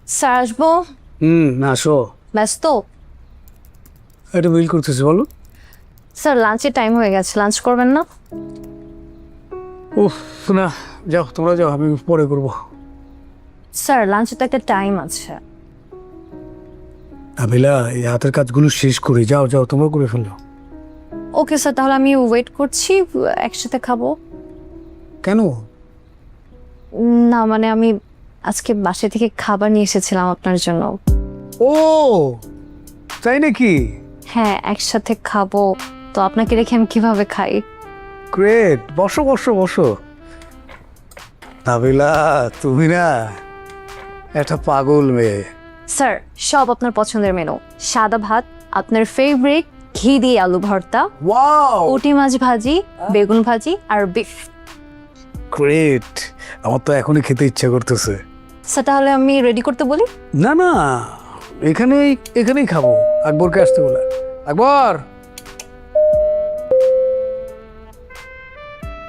Sir আসবো? আসো। ব্যস্ত? এটা বিল করতেছি, বলো। স্যার লাঞ্চের টাইম হয়ে গেছে, লাঞ্চ করবেন না? উফ, না, যাও তোমরা যাও, আমি পরে করবো। স্যার লাঞ্চের তো একটা টাইম আছে। আবিলা, এই হাতের কাজগুলো শেষ করি, যাও যাও তোমরা করে ফেলো। ওকে স্যার, তাহলে আমি ওয়েট করছি, একসাথে খাবো। কেন? না মানে আমি আজকে বাসা থেকে খাবার নিয়ে এসেছিলাম আপনার জন্য। ও তাই নাকি? হ্যাঁ, একসাথে খাবো, তো আপনাকে রেখে আমি কিভাবে খাই? গ্রেট, বসো বসো বসো। আবিলা, তুমি না একটা পাগল মেয়ে। স্যার সব আপনার পছন্দের মেনু। সাদা ভাত, আপনার ফেভারিট ঘি দিয়ে আলু ভর্তা, ওয়াও, পুঁটি মাছ ভাজি, বেগুন ভাজি আর বিফ। গ্রেট, আমার তো এখনই খেতে ইচ্ছা করতেছে। স্যার তাহলে আমি রেডি করতে বলি? না না, এখানেই এখানেই খাবো। আকবরকে আসতে বলে। আকবর,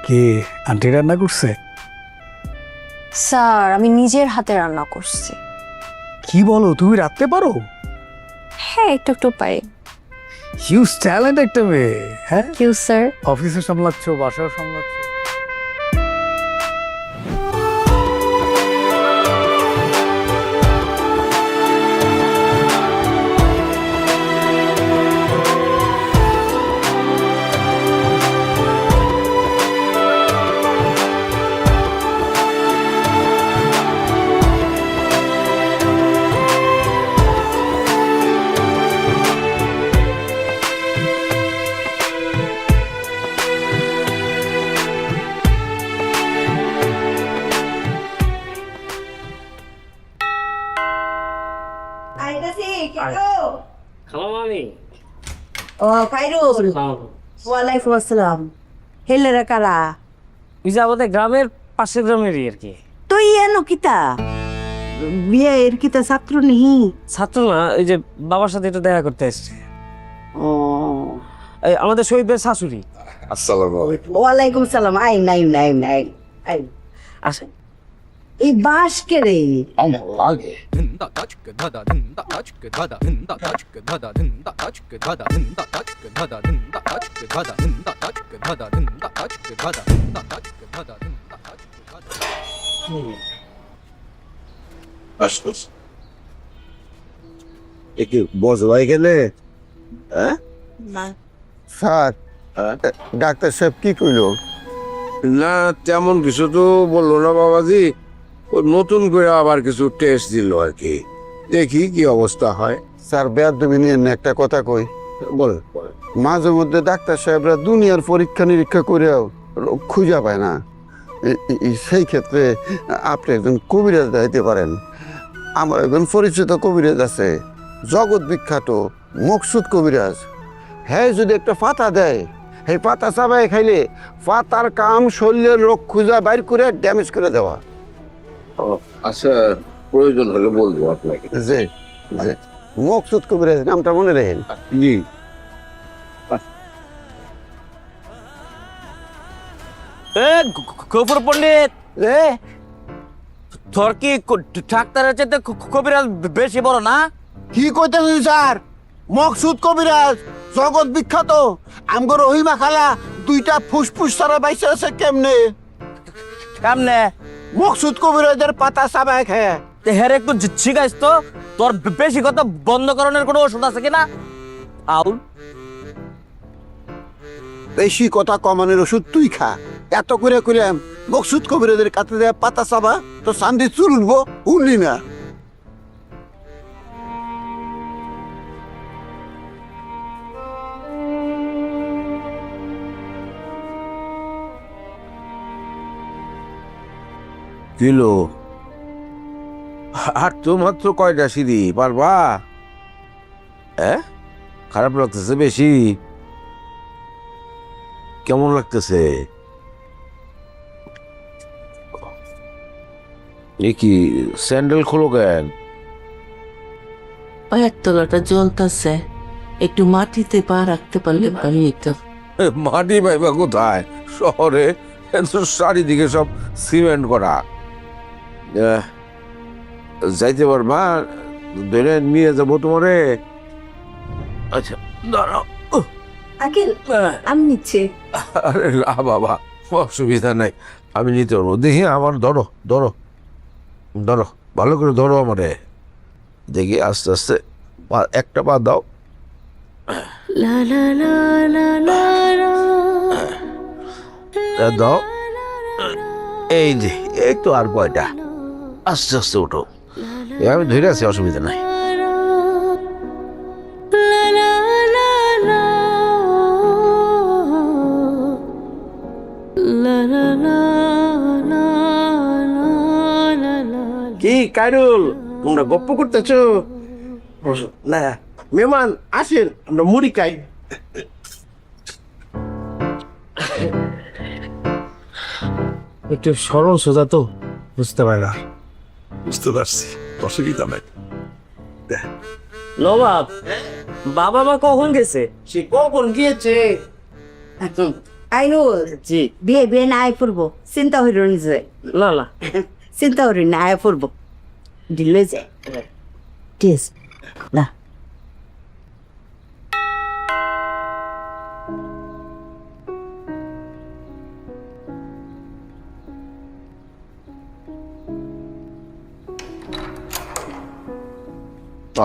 কে আন্টি রান্না করছে? স্যার আমি নিজের হাতে রান্না করছি। কি বলো, তুমি রাখতে পারো? হ্যাঁ একটু একটু পারি। হিউজ ট্যালেন্ট একটা মেয়ে। হ্যাঁ, কিউ স্যার। অফিসে সামলাচ্ছ, বাসাও সামলাচ্ছ। খালাম আমি। ও খাইরুল, ওয়ালাইকুম আসসালাম। হেলেরা কারা? ওই যে আমাদের গ্রামের পাশের গ্রামেরই আর কি। তুই এনো কিতা বিয়ে এর কিতা ছাত্র নিহি? ছাত্র না, ওই যে বাবার সাথে একটু দেখা করতে এসছে। ও এই আমাদের শহীদ ভাইয়ের শাশুড়ি। আসসালামু আলাইকুম। ওয়ালাইকুম সালাম। আই নাই নাই নাই আই। আসে। এই বাস কে রে? আমার লাগে। একে বজবাই গেলে? হ্যাঁ স্যার, ডাক্তার সাহেব কি কইলো? না, তেমন কিছু তো বললো না বাবাজি। ও নতুন করে আবার কিছু টেস্ট দিল আর কি, দেখি কি অবস্থা হয়। স্যার বেয়াদবি নিয়ে না একটা কথা কই। বল। মাঝে মধ্যে ডাক্তার সাহেবরা দুনিয়ার পরীক্ষা নিরীক্ষা করেও রোগ খুঁজে পায় না। সেই ক্ষেত্রে আপনি একজন কবিরাজ দিতে পারেন। আমার একজন পরিচিত কবিরাজ আছে, জগৎ বিখ্যাত মকসুদ কবিরাজ। হ্যাঁ, যদি একটা পাতা দেয়, এই পাতা চাবাই খাইলে পাতার কাম শরীরের রোগ খুঁজা বাইর করে ড্যামেজ করে দেওয়া। আচ্ছা, প্রয়োজন হলে বলবো আপনাকে। যে যে মকসুদ কবিরাজ নামটা মনে রাখেন। জি। এ গফুর পণ্ডিত, এ তোর কি ডাক্তারের চাইতে কবিরাজ বেশি বড় না? কি কইতেছেন স্যার? মকসুদ কবিরাজ জগৎ বিখ্যাত। আমগো রহিমা খালা দুইটা ফুসফুস সারা বাইসে আছে কেমনে? কেমনে? মকসুদ কবিরাজের পাতা চাবায় খায়। হের একটু জিজ্ঞাস তো, তোর বেশি কথা বন্ধ করানোর কোনো ওষুধ আছে কিনা? আউল বেশি কথা কমানোর ওষুধ তুই খা। এত করে করে মকসুদ কবিরাজের কাছে দেয়া পাতা চাবা তো শান্তি চুল উঠবো, উঠলি না। কিলো আর তো মাত্র কয়টা সিঁড়ি পারবা? হ্যাঁ, খারাপ লাগতেছে বেশি? কেমন লাগতেছে? এ কি স্যান্ডেল খোলো কেন? পায়ের তলাটা জ্বলতেছে, একটু মাটিতে পা রাখতে পারলে ভালো হতো। মাটি পাইবা কোথায়? শহরে চারিদিকে সব সিমেন্ট করা। যাইতে পারবা? ধরে নিয়ে যাবো তোমারে। আচ্ছা দাঁড়াও। আঙ্কেল আমি নিচ্ছি। আরে না বাবা, অসুবিধা নাই, আমি নিতে পারবো। দেখি আমার ধরো ধরো ধরো, ভালো করে ধরো আমারে। দেখি আস্তে আস্তে একটা পা দাও। দাও, এই যে এই তো আর কয়টা, আস্তে আস্তে উঠো। আমি ধরে আছি, অসুবিধা নাই। কি কাইরুল, তোমরা গপ্প করতেছো? না মেহমান আসেন, আমরা মুড়ি খাই। একটু সরল সোজা তো, বুঝতে পারে না। বুঝতে পারছি, অসুবিধা নাই। নবাব, বাবা মা কখন গেছে? সে কখন গিয়েছে? আইনুল জি বিয়ে বিয়ে না আয় পড়বো, চিন্তা হইল নিজে, না না, চিন্তা হইল না আয় পড়বো, দিলে যে টেস না।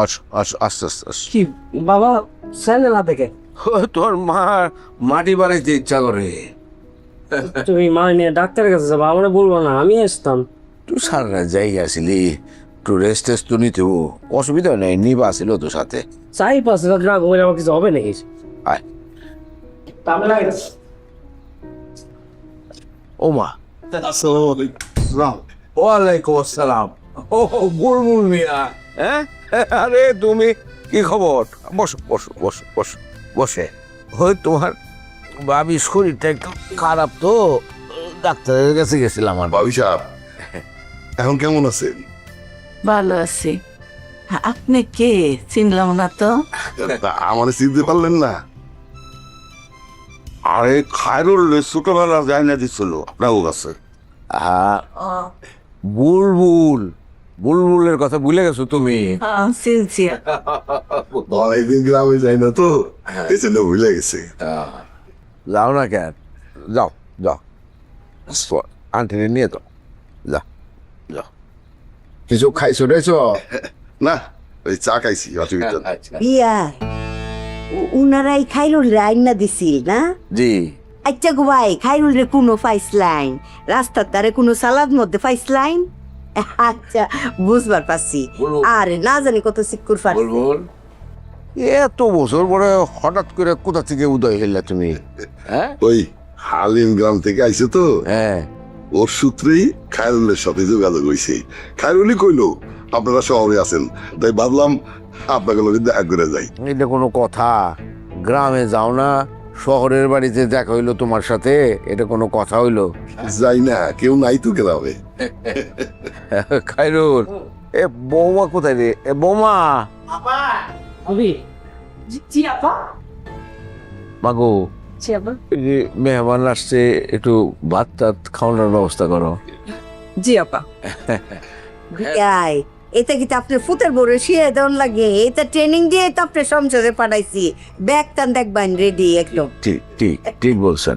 আস আস আস্তে আস্তে আস। কি বাবা স্যান্ডেল হাতে কে? তোর মা মাটি বানাইতে ইচ্ছা করে। তুমি মা নিয়ে ডাক্তারের কাছে যাবো, আমরা বলবো না, আমি আসতাম। তুই সারা যাই আসিলি, একটু রেস্ট টেস্ট তো নিতে, অসুবিধা নেই, নিবা আসিল তোর সাথে। চাই পাশে না ঘুমিয়ে আমার কিছু হবে নাকি? আয়। ও মা, ওয়ালাইকুম আসসালাম। ও বুলবুল মিয়া, হ্যাঁ? আরে তুমি কি খবর? বসো বসো বসো বসো বসে। ওই তোমার ভাবি শরীরটা একটু খারাপ তো, ডাক্তারের কাছে গেছিলাম। আমার ভাবি সাহেব এখন কেমন আছেন? ভালো আছি। আপনি কে? চিনলাম না তো। আমার চিনতে পারলেন না? আরে খায়রুল ছোটবেলা যায় না দিছিল আপনার কাছে। বুলবুল, বুলবুলের কথা ভুলে গেছো তুমি? চিনছি। অনেকদিন গ্রামে যাই না তো, এই জন্য ভুলে গেছে। যাও না কেন, যাও যাও, আন্টিরে নিয়ে যাও, যাও যাও। কিছু খাইছো রেছো? না, ওই চা খাইছি, অসুবিধা নাই। বিয়া উনারাই খাইরুল রে আইনা দিছিল না? জি। আচ্ছা গো ভাই, খাইরুল রে কোনো ফাইস লাইন, রাস্তার তারে কোনো সালাদ মধ্যে ফাইস লাইন? আচ্ছা বুঝবার পারছি। আরে না জানি কত সিকুর ফার। বুলবুল, এত বছর পরে হঠাৎ করে কোথা থেকে উদয় হইলা তুমি? হ্যাঁ ওই হালিম গ্রাম থেকে আইছে তো, হ্যাঁ, ওর সূত্রেই খায়রুলের সাথে যোগাযোগ হয়েছে। খায়রুলই কইলো আপনারা শহরে আছেন, তাই ভাবলাম আপনাকে লোকে দেখা করে যাই। এটা কোনো কথা? গ্রামে যাও না, শহরের বাড়িতে দেখা হইলো তোমার সাথে, এটা কোনো কথা হইলো? যাই না, কেউ নাই তো গ্রামে। খায়রুল, এ বৌমা কোথায় রে? এ বৌমা, মাগো, এই যে মেহমান আসছে, একটু ভাত টাত খাওয়ানোর ব্যবস্থা করো। জি আপা। বিয়াই এটা কি আপনার ফুতের বড় শিয়ে দেওয়ার লাগে? এটা ট্রেনিং দিয়ে তো আপনার সংসদে পাঠাইছি। ব্যাগ টান দেখবেন রেডি একদম। ঠিক ঠিক ঠিক বলছেন।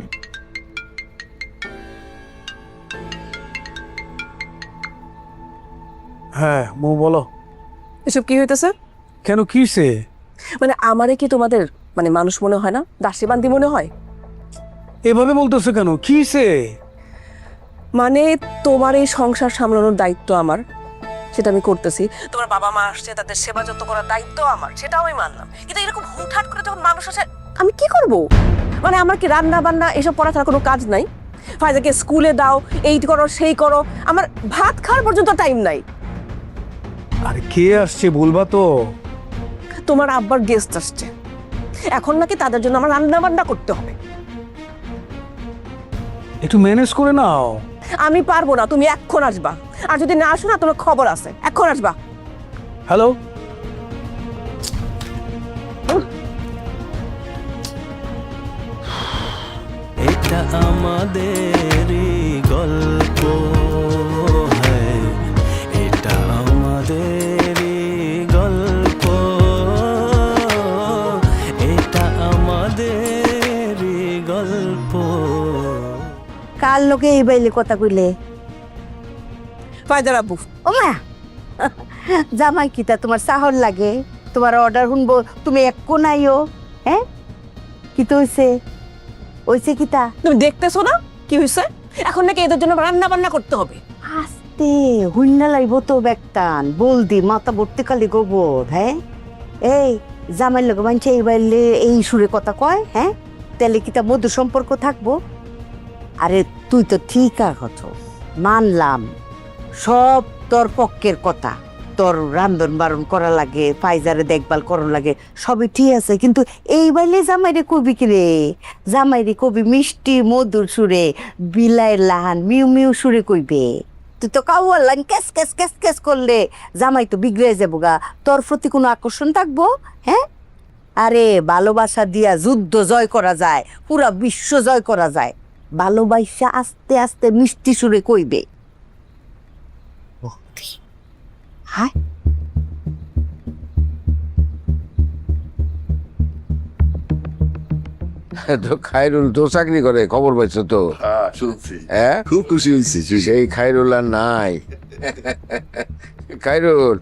হ্যাঁ বউ বলো। এসব কি হইতেছে? কেন কিসে? মানে আমারে কি তোমাদের মানে মানুষ মনে হয় না, দাসী বান্দি মনে হয়? এভাবে বলতেছো কেন? কিসে? মানে তোমার এই সংসার সামলানোর দায়িত্ব আমার, সেটা আমি করতেছি। তোমার বাবা মা আসছে, তাদের সেবা যত্ন করার দায়িত্ব আমার, সেটাও আমি মানলাম। কিন্তু এরকম হুটহাট করে যখন মানুষ আসে, আমি কি করব? মানে আমার কি রান্না বান্না এসব পড়া ছাড়া কোনো কাজ নাই? ফায়দাকে স্কুলে দাও, এই করো সেই করো, আমার ভাত খাওয়ার পর্যন্ত টাইম নাই। আরে কে আসছে বলবা তো? তোমার আব্বার গেস্ট আসছে, এখন নাকি তাদের জন্য আমার রান্না বান্না করতে হবে। একটু ম্যানেজ করে নাও। আমি পারবো না, তুমি এখন আসবা। আর যদি না আসো না, তোমার খবর আছে, এখন আসবা। হ্যালো, এটা আমাদের গল্প, হ্যাঁ এটা আমাদের কার লোকে এই বাইলে কথা কইলে? ফায়দার আব্বু। ও মা, জামাই কিতা তোমার সাহর লাগে? তোমার অর্ডার শুনবো তুমি এক কোনাইও? হ্যাঁ, কি তো হইছে কিতা? তুমি দেখতেছো না কি হয়েছে? এখন নাকি এদের জন্য রান্না বান্না করতে হবে। আস্তে হুইন্না লাইব তো ব্যাগটান বলদি মাথা ভর্তি কালি গোবর। হ্যাঁ, এই জামাইয়ের লোক মানছে এই বাইলে এই সুরে কথা কয়? হ্যাঁ, তাহলে কিতা মধুর সম্পর্ক থাকবো? আরে তুই তো ঠিক আছে, মানলাম সব তোর পক্ষের কথা, তোর রান্ধন বারণ করা লাগে, ফাইজারে দেখভাল করা লাগে, সবই ঠিক আছে, কিন্তু এই বাইলে জামাইরে কবি কি রে? জামাইরে কবি মিষ্টি মধুর সুরে, বিলাইয়ের লাহান মিউ মিউ সুরে কইবে। তুই তো কাউয়ার লাইন ক্যাস ক্যাস ক্যাস ক্যাস করলে জামাই তো বিগড়ে যাবো গা। তোর প্রতি কোনো আকর্ষণ থাকবো? হ্যাঁ, আরে ভালোবাসা দিয়া যুদ্ধ জয় করা যায়, পুরা বিশ্ব জয় করা যায়। ভালোবাসা আস্তে আস্তে মিষ্টি সুরে কইবে। হায়, তো খায়রুল তো চাকরি করে, খবর পাইছো তো? হ্যাঁ শুনছি, হ্যাঁ, খুব খুশি হয়েছি। সেই খায়রুল আর নাই। খায়রুল,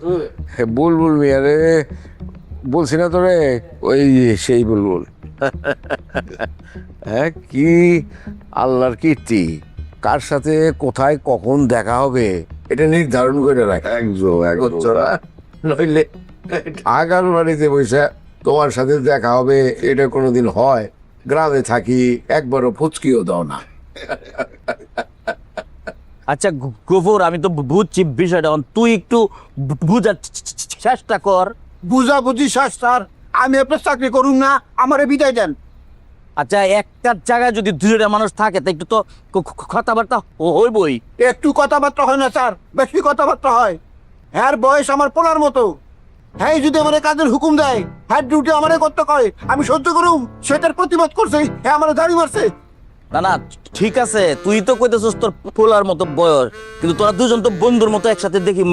বুলবুল মিয়া রে বলছি না তোরে, ওই সেই বুলবুল। হ্যাঁ, কি আল্লাহর কীর্তি, কার সাথে কোথায় কখন দেখা হবে এটা নির্ধারণ করে রাখ। নইলে আগার বাড়িতে বসে তোমার সাথে দেখা হবে এটা কোনোদিন হয়? গ্রামে থাকি, একবারও ফুচকিও দাও না। আচ্ছা গফুর, আমি তো বুঝছি বিষয়টা, তুই একটু বুঝার চেষ্টা কর। বুঝাবুঝি শাস্তার, আমি আপনার চাকরি করুন না, আমারে বিদায় দেন। আচ্ছা, একটা জায়গায় যদি দুইটা মানুষ থাকে তা একটু তো কথাবার্তা হইবই। একটু কথাবার্তা হয় না স্যার, বেশি কথাবার্তা হয়। হ্যাঁ, বয়স আমার পোলার মতো। হ্যাঁ, যদি আমার কাজের হুকুম দেয়, হ্যাঁ ডিউটি আমারে করতে কয়, আমি সহ্য করুম, সেটার প্রতিবাদ করছে, হ্যাঁ আমার দাড়ি মারছে। না না, ঠিক আছে, তুই তো কইতেছিস তোর পোলার মতো বয়স, কিন্তু তোরা দুজন তো বন্ধুর মতো একসাথে দেখি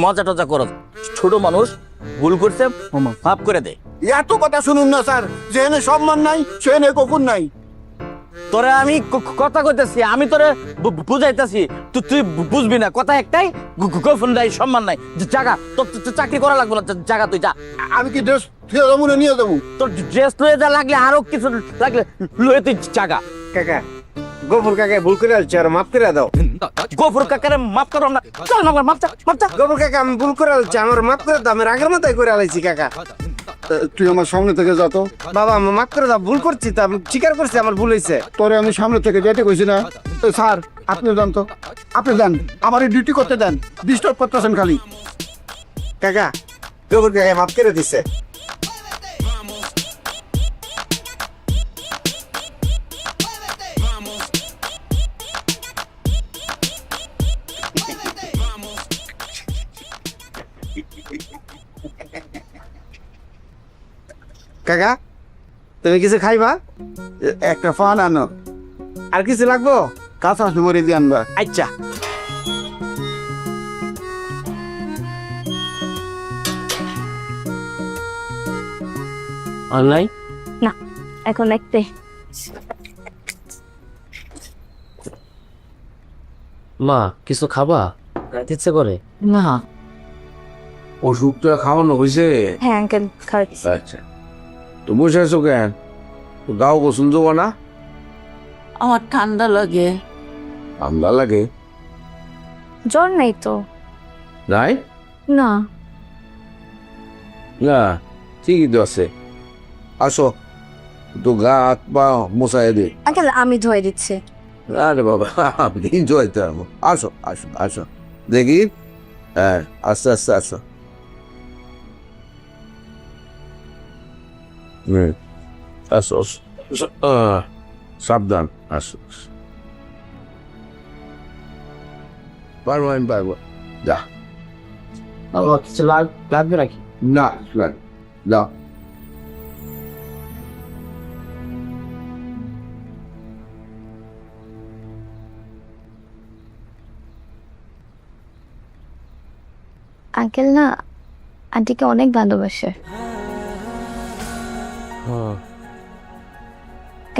মজা টজা করস। ছোট মানুষ ভুল করছে, মাফ করে দে। এত কথা শুনুন না স্যার, যেখানে সম্মান নাই সেখানে কখন নাই। তোরে আমি কথা কইতেছি, আমি তোরে বুঝাইতেছি, তুই বুঝবি না। কথা একটাই, গোফন নাই, সম্মান নাই, জায়গা তোর চাকরি করা লাগবে না, জায়গা তুই যা। আমি কি ড্রেস নিয়ে যাবো? তোর ড্রেস লয়ে যা, লাগলে আরো কিছু লাগলে লয়ে তুই জায়গা। কাকা, গোবর কাকা ভুল করে আসছে, আর মাফ করে দাও। গোফর কাকারে মাফ করো না, চল না, মাফ চা, মাফ চা। গোবর কাকা, আমি ভুল করে আসছি, আমার মাফ করে দাও, আমি রাগের মাথায় করে আলাইছি কাকা। তুই আমার সামনে থেকে যা তো। বাবা, আমি মাফ করে দাও, ভুল করছি তো, আমি স্বীকার করছি আমার ভুল হয়েছে। তোরে আমি সামনে থেকে যেতে কইছি না? স্যার আপনি যান তো, আপনি যান, আমার ডিউটি করতে দেন, ডিস্টার্ব করতেছেন খালি। কাকা, গোবর কাকা মাফ করে দিছে। কাকা, তুমি কিছু খাইবা? একটা ফান আনো, আর কিছু লাগবো? কাঁচা সুমরি দিয়ে আনবা। আচ্ছা। অনলাইন না, এখন একটে মা কিছু খাবা? ইচ্ছে করে না। ওষুধটা খাওয়ানো হয়েছে? হ্যাঁ আঙ্কেল, খাচ্ছি। আচ্ছা, তো বসে আছো কেন? তো গাও গোসল দেবো না? আমার ঠান্ডা লাগে। ঠান্ডা লাগে? জ্বর নেই তো? নাই না। না, ঠিকই তো আছে। আসো, তো গা হাত পা মোছাই দে। আঙ্কেল আমি ধুয়ে দিচ্ছি। আরে বাবা, আপনি জয়তে পারবো। আসো আসো আসো, দেখি। হ্যাঁ, আস্তে আস্তে আসো। আসো আসো। সাবধান, আসো। পারবো, আমি পারবো। যা। কিছু লাগবে নাকি? না, যা। আঙ্কেল না আন্টিকে অনেক ভালোবাসে।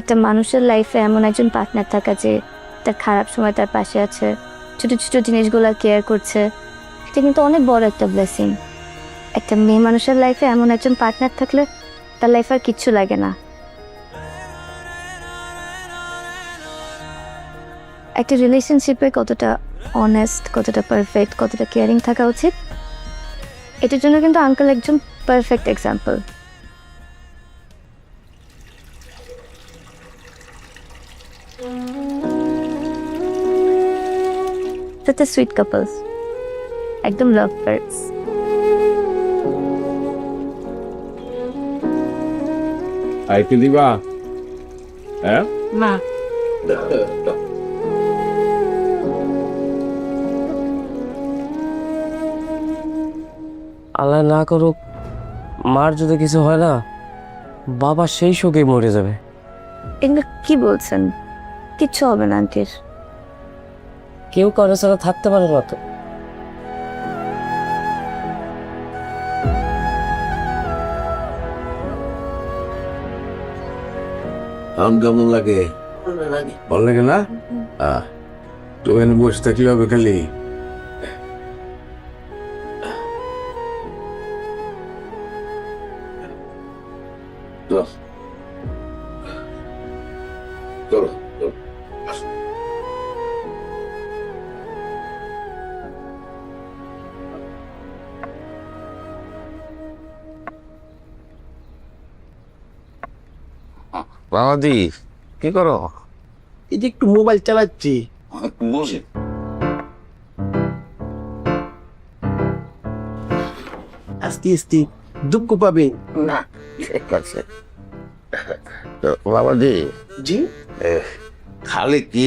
একটা মানুষের লাইফে এমন একজন পার্টনার থাকা যে তার খারাপ সময় তার পাশে আছে, ছোট ছোট জিনিসগুলো কেয়ার করছে, এটা কিন্তু অনেক বড় একটা ব্লেসিং। একটা মেয়ে মানুষের লাইফে এমন একজন পার্টনার থাকলে তার লাইফ আর কিচ্ছু লাগে না। একটা রিলেশনশিপে কতটা অনেস্ট, কতটা পারফেক্ট, কতটা কেয়ারিং থাকা উচিত, এটার জন্য কিন্তু আঙ্কেল একজন perfect example. Such a sweet couples, একদম লাভ বার্ডস। আইতে দিবা? হ্যাঁ না আল্লাহ না করুক, মার যদি কিছু হয় না, বাবা সেই শোকেই মরে যাবে। এগুলো কি বলছেন? কিচ্ছু হবে না আন্টির। কেউ কারো ছাড়া থাকতে পারে না তো। এখন কেমন লাগে? ভালো লাগে না? তো এখানে বসে থাকলে হবে খালি? চলো চলো বাবাদি কি করো? এই যে একটু মোবাইল চালাচ্ছি। বসে আস্তে আস্তে দুঃখ পাবে না, ঠিক আছে। বাবাদি জি। খালি কি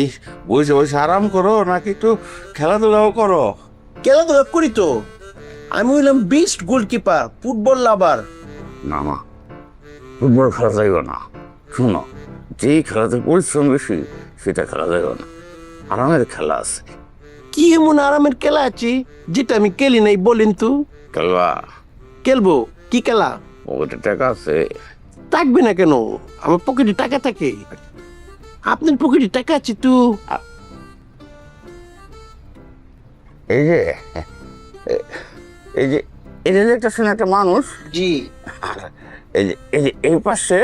বসে বসে আরাম করো নাকি একটু খেলাধুলাও করো? খেলাধুলা করি তো, আমি হইলাম বেস্ট গোলকিপার, ফুটবল লাভার। না না, ফুটবল খেলা যাইব না। শুনো, যে খেলাতে পরিশ্রম বেশি সেটা খেলা যাইব না। আরামের খেলা আছে। কি এমন আরামের খেলা আছে যেটা আমি খেলি নাই বলেন তো? খেলবা? খেলবো। কি খেলা? পকেটে টাকা আছে? থাকবে না কেন? আমার পকেটে টাকা থাকে। আপনার পকেটে টাকা আছে তো? এই যে এই যে এটা যে একটা শুনে একটা মানুষ, জি আর এই পাশে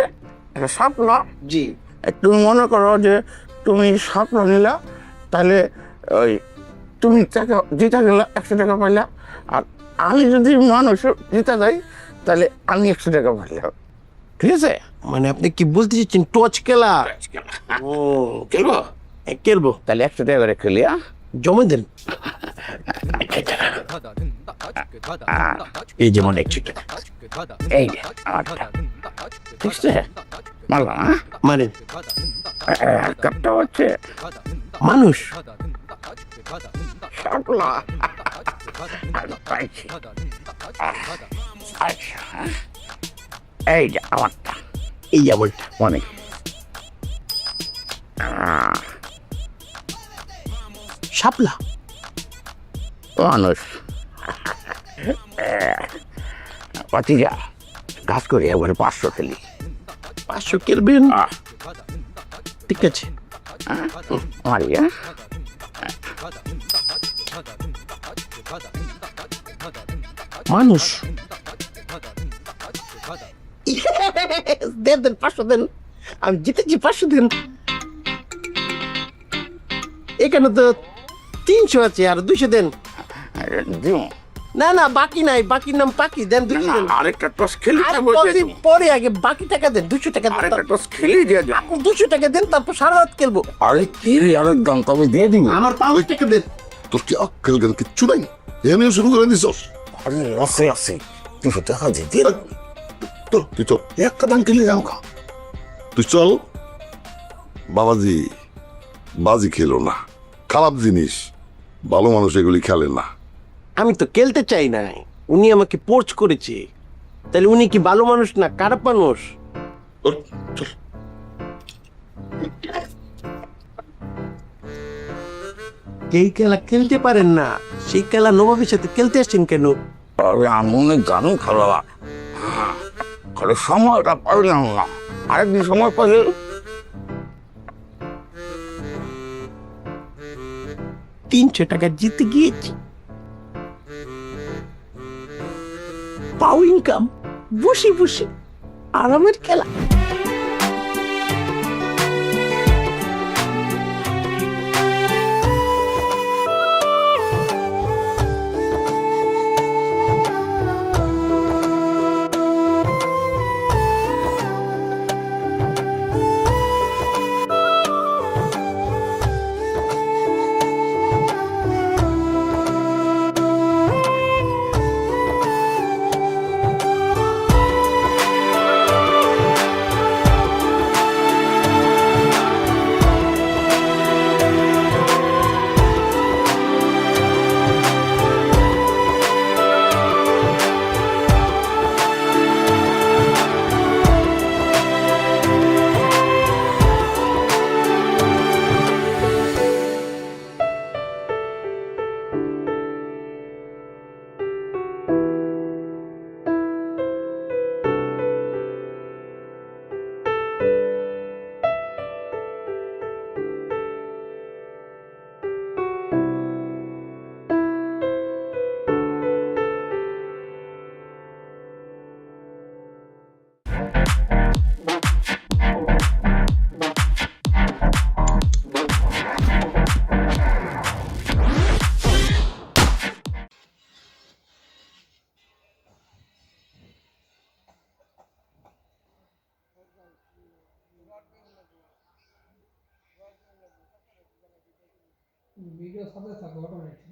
একটা স্বপ্ন। জি। তুমি মনে করো যে তুমি স্বপ্ন নিলা, তাহলে ওই তুমি টাকা জিতা গেলা, 100 টাকা পাইলা। আর আমি যদি মানুষ জিতা যাই তাহলে আমি 100 টাকা পাইলাম। ঠিক আছে? মানে আপনি কি বলতে চাচ্ছেন টচ খেলা? ও খেলবো? খেলবো। তাহলে 100 টাকা করে খেলি। জমা দেন। এই যেমন 100 টাকা। এই যে আমারটা। ঠিক আছে? মারলাম। মানে কাপটা হচ্ছে মানুষ। শাপলা। পাইছি। আচ্ছা, এই যে আমারটা। এই যেমনটা মানে শাপলা মানুষ। পাতিজা কাজ করি, একবারে 500 খেলি। 500 খেলবেন? ঠিক আছে। মারিয়া মানুষ। দেন দেন 500 দেন। আমি জিতেছি, 500 দেন। এখানে তো 300 আছে, আর 200 দেন। না না, বাকি নাই, বাকির নাম পাকি। দেন 200 দেন। আরেকটা টস খেলি। আর কতদিন পরে আগে বাকি টাকা দেন, 200 টাকা দেন। আরেকটা টস খেলি দিয়ে যাও। 200 টাকা দেন, তারপর সারা রাত খেলবো। আরে কি রে, আরেক দাম তবে দিয়ে দিবি। আমার 500 টাকা দেন। তোর কি আক্কেল জ্ঞান কিচ্ছু নাই? এমনিও শুরু করে দিছস? আরে আছে আছে, 200 টাকা দিতে। তোর তুই চল, একটা দান খেলে যাও খা। তুই চল। বাবাজি বাজি খেলো না, খারাপ জিনিস। ভালো মানুষ এগুলি খেলে না। আমি তো খেলতে চাই নাই, উনি আমাকে পোর্চ করেছে। তাহলে উনি কি ভালো মানুষ না খারাপ মানুষ? চল, চল। যেই খেলা খেলতে পারেন না সেই খেলা নবাবের সাথে খেলতে আসছেন কেন? আরে আমি অনেক গানও খেলা, খালি সময়টা পাইলাম না। আরেকদিন সময় পাইলে 300 টাকা জিতে গিয়েছি। পাও ইনকাম, বসে বসে আরামের খেলা। ভিডিও সাথে থাকো অটোমেটিক।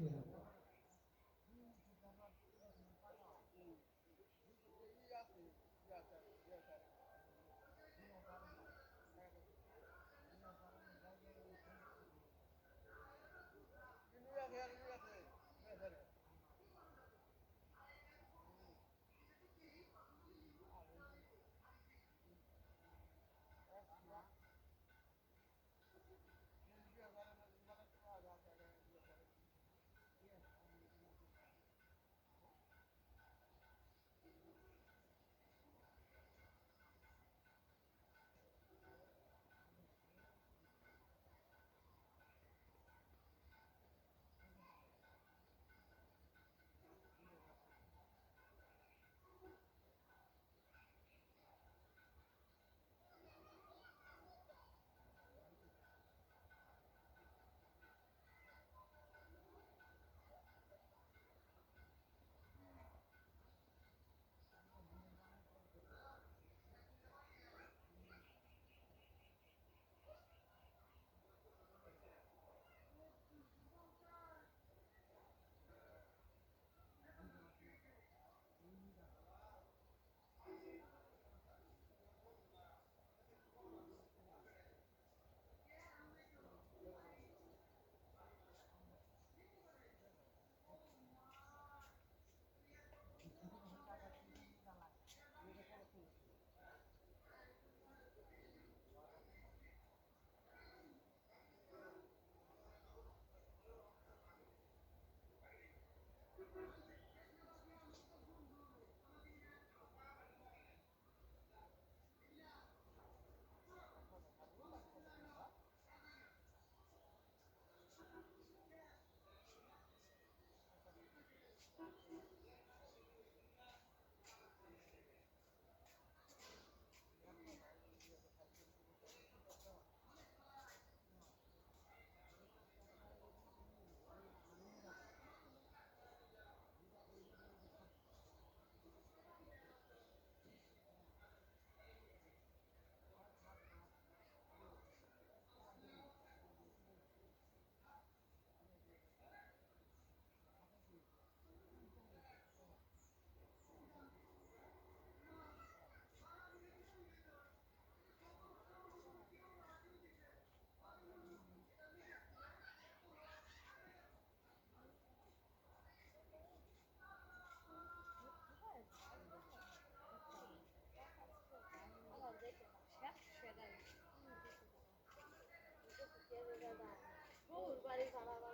বাড়ি ভাড়া